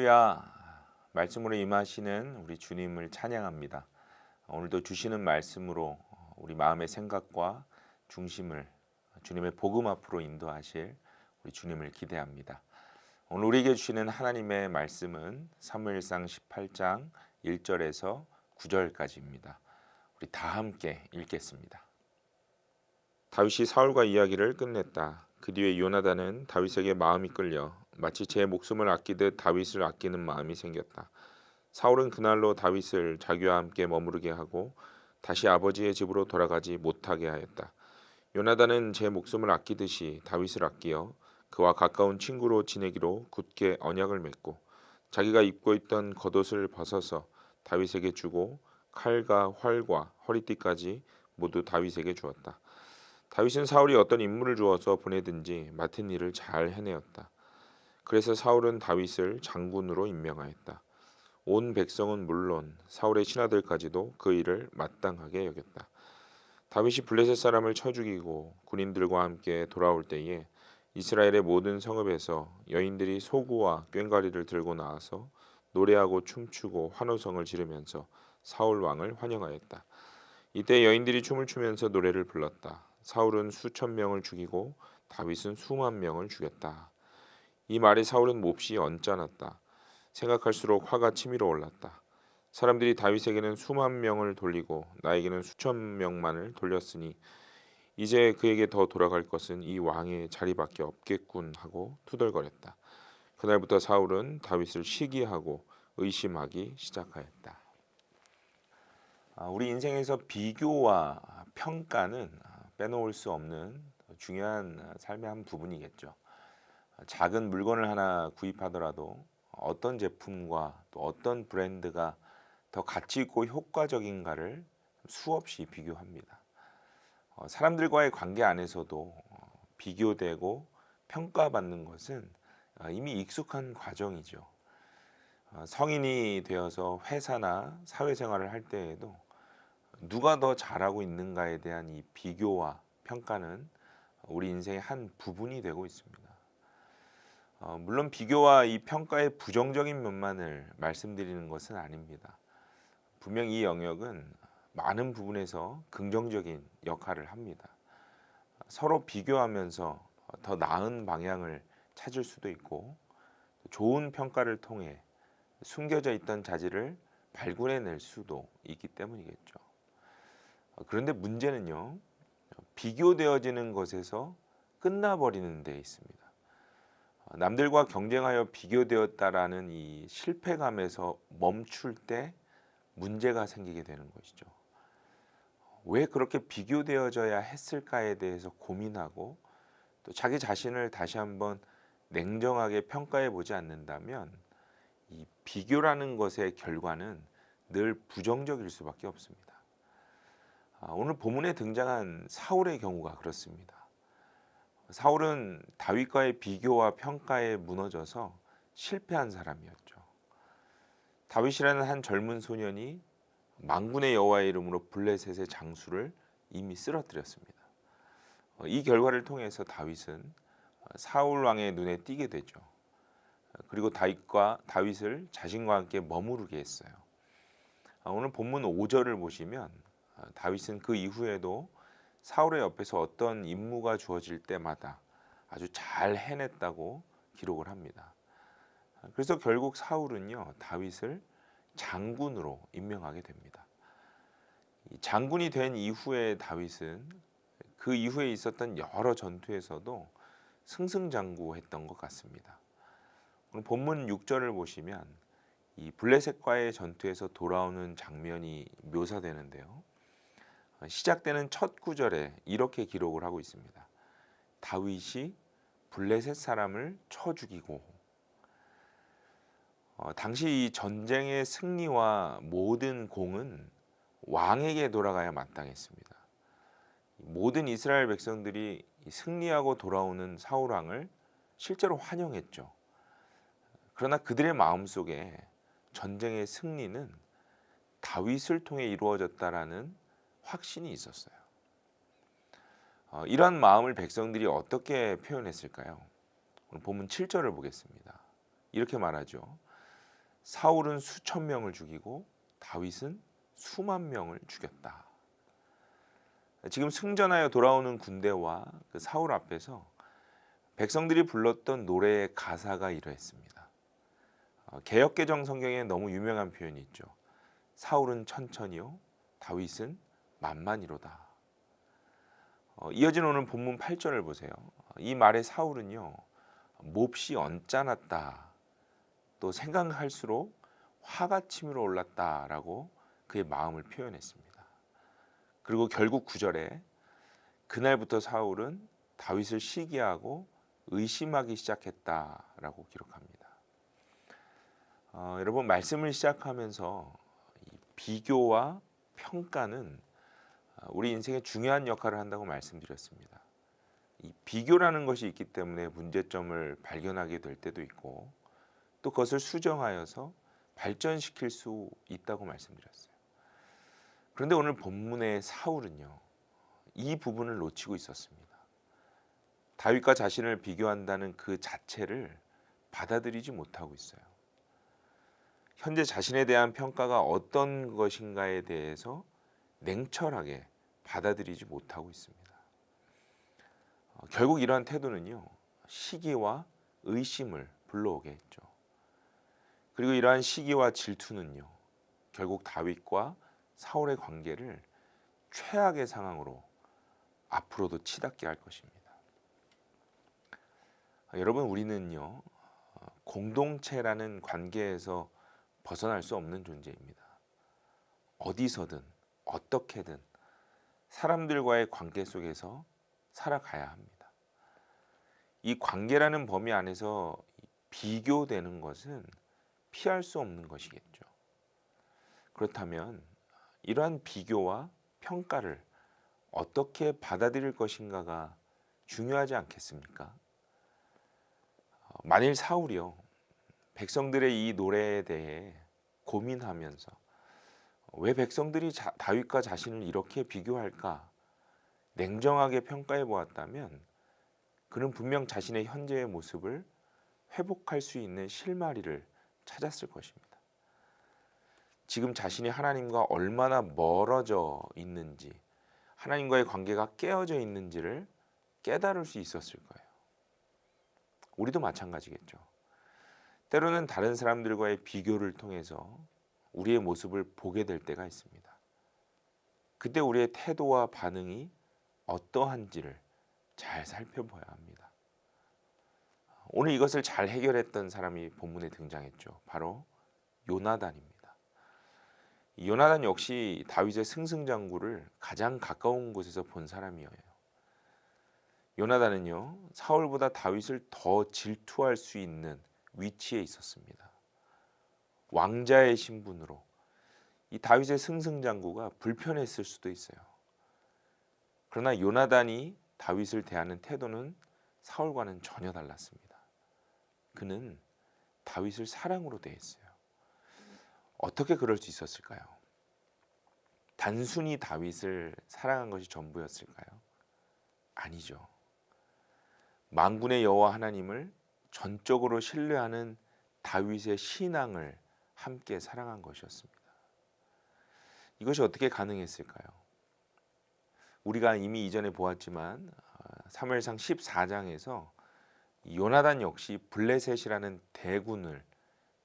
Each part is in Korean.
할렐루야. 말씀으로 임하시는 우리 주님을 찬양합니다. 오늘도 주시는 말씀으로 우리 마음의 생각과 중심을 주님의 복음 앞으로 인도하실 우리 주님을 기대합니다. 오늘 우리에게 주시는 하나님의 말씀은 사무엘상 18장 1절에서 9절까지입니다. 우리 다 함께 읽겠습니다. 다윗이 사울과 이야기를 끝냈다. 그 뒤에 요나단은 다윗에게 마음이 끌려 마치 제 목숨을 아끼듯 다윗을 아끼는 마음이 생겼다. 사울은 그날로 다윗을 자기와 함께 머무르게 하고 다시 아버지의 집으로 돌아가지 못하게 하였다. 요나단은 제 목숨을 아끼듯이 다윗을 아끼어 그와 가까운 친구로 지내기로 굳게 언약을 맺고 자기가 입고 있던 겉옷을 벗어서 다윗에게 주고 칼과 활과 허리띠까지 모두 다윗에게 주었다. 다윗은 사울이 어떤 임무를 주어서 보내든지 맡은 일을 잘 해내었다. 그래서 사울은 다윗을 장군으로 임명하였다. 온 백성은 물론 사울의 신하들까지도 그 일을 마땅하게 여겼다. 다윗이 블레셋 사람을 쳐 죽이고 군인들과 함께 돌아올 때에 이스라엘의 모든 성읍에서 여인들이 소구와 꽹과리를 들고 나와서 노래하고 춤추고 환호성을 지르면서 사울 왕을 환영하였다. 이때 여인들이 춤을 추면서 노래를 불렀다. 사울은 수천 명을 죽이고 다윗은 수만 명을 죽였다. 이 말에 사울은 몹시 언짢았다. 생각할수록 화가 치밀어 올랐다. 사람들이 다윗에게는 수만 명을 돌리고 나에게는 수천 명만을 돌렸으니 이제 그에게 더 돌아갈 것은 이 왕의 자리밖에 없겠군 하고 투덜거렸다. 그날부터 사울은 다윗을 시기하고 의심하기 시작하였다. 우리 인생에서 비교와 평가는 빼놓을 수 없는 중요한 삶의 한 부분이겠죠. 작은 물건을 하나 구입하더라도 어떤 제품과 또 어떤 브랜드가 더 가치 있고 효과적인가를 수없이 비교합니다. 사람들과의 관계 안에서도 비교되고 평가받는 것은 이미 익숙한 과정이죠. 성인이 되어서 회사나 사회생활을 할 때에도 누가 더 잘하고 있는가에 대한 이 비교와 평가는 우리 인생의 한 부분이 되고 있습니다. 물론 비교와 이 평가의 부정적인 면만을 말씀드리는 것은 아닙니다. 분명 이 영역은 많은 부분에서 긍정적인 역할을 합니다. 서로 비교하면서 더 나은 방향을 찾을 수도 있고 좋은 평가를 통해 숨겨져 있던 자질을 발굴해낼 수도 있기 때문이겠죠. 그런데 문제는요, 비교되어지는 것에서 끝나버리는 데 있습니다. 남들과 경쟁하여 비교되었다라는 이 실패감에서 멈출 때 문제가 생기게 되는 것이죠. 왜 그렇게 비교되어져야 했을까에 대해서 고민하고 또 자기 자신을 다시 한번 냉정하게 평가해 보지 않는다면 이 비교라는 것의 결과는 늘 부정적일 수밖에 없습니다. 오늘 본문에 등장한 사울의 경우가 그렇습니다. 사울은 다윗과의 비교와 평가에 무너져서 실패한 사람이었죠. 다윗이라는 한 젊은 소년이 만군의 여호와의 이름으로 블레셋의 장수를 이미 쓰러뜨렸습니다. 이 결과를 통해서 다윗은 사울 왕의 눈에 띄게 되죠. 그리고 다윗을 자신과 함께 머무르게 했어요. 오늘 본문 5절을 보시면 다윗은 그 이후에도 사울의 옆에서 어떤 임무가 주어질 때마다 아주 잘 해냈다고 기록을 합니다. 그래서 결국 사울은요, 다윗을 장군으로 임명하게 됩니다. 장군이 된 이후에 다윗은 그 이후에 있었던 여러 전투에서도 승승장구했던 것 같습니다. 오늘 본문 6절을 보시면 이 블레셋과의 전투에서 돌아오는 장면이 묘사되는데요. 시작되는 첫 구절에 이렇게 기록을 하고 있습니다. 다윗이 블레셋 사람을 쳐 죽이고 당시 이 전쟁의 승리와 모든 공은 왕에게 돌아가야 마땅했습니다. 모든 이스라엘 백성들이 승리하고 돌아오는 사울 왕을 실제로 환영했죠. 그러나 그들의 마음속에 전쟁의 승리는 다윗을 통해 이루어졌다라는 확신이 있었어요. 이러한 마음을 백성들이 어떻게 표현했을까요? 오늘 본문 7절을 보겠습니다. 이렇게 말하죠. 사울은 수천 명을 죽이고 다윗은 수만 명을 죽였다. 지금 승전하여 돌아오는 군대와 그 사울 앞에서 백성들이 불렀던 노래의 가사가 이러했습니다. 개역개정 성경에 너무 유명한 표현이 있죠. 사울은 천천히요, 다윗은 만만이로다. 이어진 오늘 본문 8절을 보세요. 이 말에 사울은요, 몹시 언짢았다, 또 생각할수록 화가 치밀어 올랐다라고 그의 마음을 표현했습니다. 그리고 결국 9절에 그날부터 사울은 다윗을 시기하고 의심하기 시작했다라고 기록합니다. 여러분, 말씀을 시작하면서 이 비교와 평가는 우리 인생에 중요한 역할을 한다고 말씀드렸습니다. 이 비교라는 것이 있기 때문에 문제점을 발견하게 될 때도 있고, 또 그것을 수정하여서 발전시킬 수 있다고 말씀드렸어요. 그런데 오늘 본문의 사울은요, 이 부분을 놓치고 있었습니다. 다윗과 자신을 비교한다는 그 자체를 받아들이지 못하고 있어요. 현재 자신에 대한 평가가 어떤 것인가에 대해서 냉철하게 받아들이지 못하고 있습니다. 결국 이러한 태도는요, 시기와 의심을 불러오게 했죠. 그리고 이러한 시기와 질투는요, 결국 다윗과 사울의 관계를 최악의 상황으로 앞으로도 치닫게 할 것입니다. 여러분, 우리는요, 공동체라는 관계에서 벗어날 수 없는 존재입니다. 어디서든 어떻게든 사람들과의 관계 속에서 살아가야 합니다. 이 관계라는 범위 안에서 비교되는 것은 피할 수 없는 것이겠죠. 그렇다면 이러한 비교와 평가를 어떻게 받아들일 것인가가 중요하지 않겠습니까? 만일 사울이요, 백성들의 이 노래에 대해 고민하면서 왜 백성들이 다윗과 자신을 이렇게 비교할까 냉정하게 평가해 보았다면 그는 분명 자신의 현재의 모습을 회복할 수 있는 실마리를 찾았을 것입니다. 지금 자신이 하나님과 얼마나 멀어져 있는지, 하나님과의 관계가 깨어져 있는지를 깨달을 수 있었을 거예요. 우리도 마찬가지겠죠. 때로는 다른 사람들과의 비교를 통해서 우리의 모습을 보게 될 때가 있습니다. 그때 우리의 태도와 반응이 어떠한지를 잘 살펴봐야 합니다. 오늘 이것을 잘 해결했던 사람이 본문에 등장했죠. 바로 요나단입니다. 요나단 역시 다윗의 승승장구를 가장 가까운 곳에서 본 사람이에요. 요나단은요, 사울보다 다윗을 더 질투할 수 있는 위치에 있었습니다. 왕자의 신분으로 이 다윗의 승승장구가 불편했을 수도 있어요. 그러나 요나단이 다윗을 대하는 태도는 사울과는 전혀 달랐습니다. 그는 다윗을 사랑으로 대했어요. 어떻게 그럴 수 있었을까요? 단순히 다윗을 사랑한 것이 전부였을까요? 아니죠. 만군의 여호와 하나님을 전적으로 신뢰하는 다윗의 신앙을 함께 사랑한 것이었습니다. 이것이 어떻게 가능했을까요? 우리가 이미 이전에 보았지만 사무엘상 14장에서 요나단 역시 블레셋이라는 대군을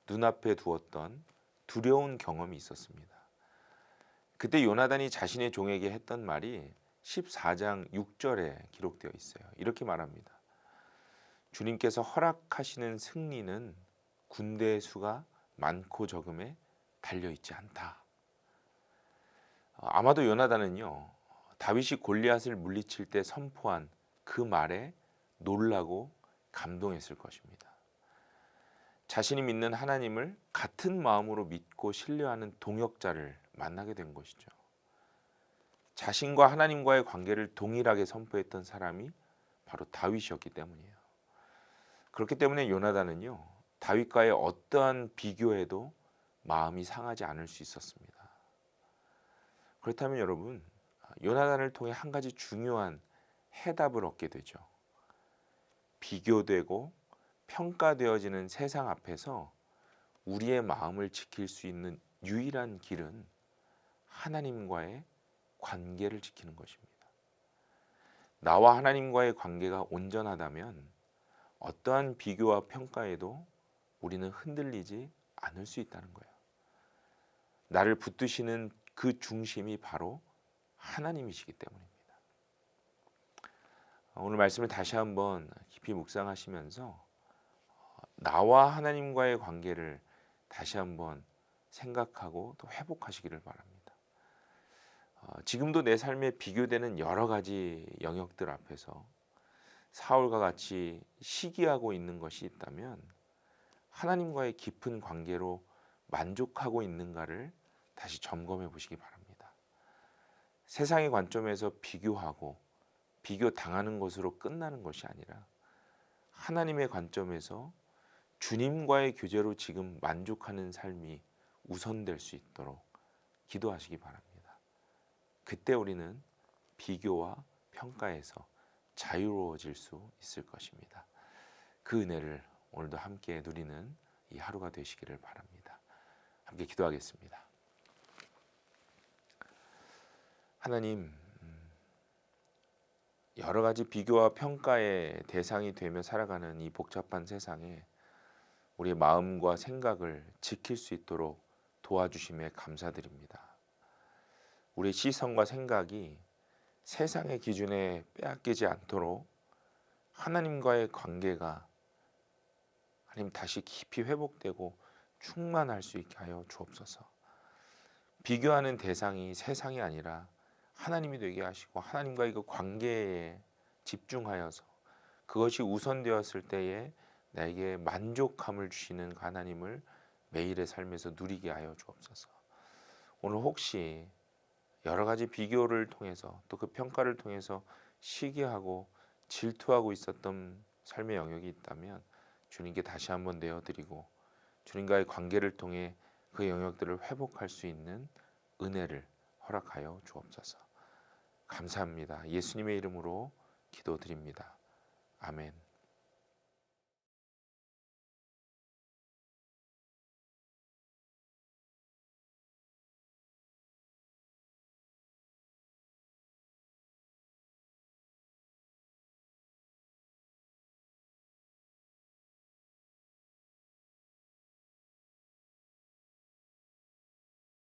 눈앞에 두었던 두려운 경험이 있었습니다. 그때 요나단이 자신의 종에게 했던 말이 14장 6절에 기록되어 있어요. 이렇게 말합니다. 주님께서 허락하시는 승리는 군대의 수가 많고 적음에 달려있지 않다. 아마도 요나단은요, 다윗이 골리앗을 물리칠 때 선포한 그 말에 놀라고 감동했을 것입니다. 자신이 믿는 하나님을 같은 마음으로 믿고 신뢰하는 동역자를 만나게 된 것이죠. 자신과 하나님과의 관계를 동일하게 선포했던 사람이 바로 다윗이었기 때문이에요. 그렇기 때문에 요나단은요, 다윗과의 어떠한 비교에도 마음이 상하지 않을 수 있었습니다. 그렇다면 여러분, 요나단을 통해 한 가지 중요한 해답을 얻게 되죠. 비교되고 평가되어지는 세상 앞에서 우리의 마음을 지킬 수 있는 유일한 길은 하나님과의 관계를 지키는 것입니다. 나와 하나님과의 관계가 온전하다면 어떠한 비교와 평가에도 우리는 흔들리지 않을 수 있다는 거예요. 나를 붙드시는 그 중심이 바로 하나님이시기 때문입니다. 오늘 말씀을 다시 한번 깊이 묵상하시면서 나와 하나님과의 관계를 다시 한번 생각하고 또 회복하시기를 바랍니다. 지금도 내 삶에 비교되는 여러 가지 영역들 앞에서 사울과 같이 시기하고 있는 것이 있다면 하나님과의 깊은 관계로 만족하고 있는가를 다시 점검해 보시기 바랍니다. 세상의 관점에서 비교하고 비교 당하는 것으로 끝나는 것이 아니라 하나님의 관점에서 주님과의 교제로 지금 만족하는 삶이 우선될 수 있도록 기도하시기 바랍니다. 그때 우리는 비교와 평가에서 자유로워질 수 있을 것입니다. 그 은혜를 오늘도 함께 누리는 이 하루가 되시기를 바랍니다. 함께 기도하겠습니다. 하나님, 여러 가지 비교와 평가의 대상이 되며 살아가는 이 복잡한 세상에 우리의 마음과 생각을 지킬 수 있도록 도와주심에 감사드립니다. 우리의 시선과 생각이 세상의 기준에 빼앗기지 않도록 하나님과의 관계가 하나님 다시 깊이 회복되고 충만할 수 있게 하여 주옵소서. 비교하는 대상이 세상이 아니라 하나님이 되게 하시고 하나님과의 그 관계에 집중하여서 그것이 우선되었을 때에 나에게 만족함을 주시는 하나님을 매일의 삶에서 누리게 하여 주옵소서. 오늘 혹시 여러 가지 비교를 통해서 또 그 평가를 통해서 시기하고 질투하고 있었던 삶의 영역이 있다면 주님께 다시 한번 내어드리고 주님과의 관계를 통해 그 영역들을 회복할 수 있는 은혜를 허락하여 주옵소서. 감사합니다. 예수님의 이름으로 기도드립니다. 아멘.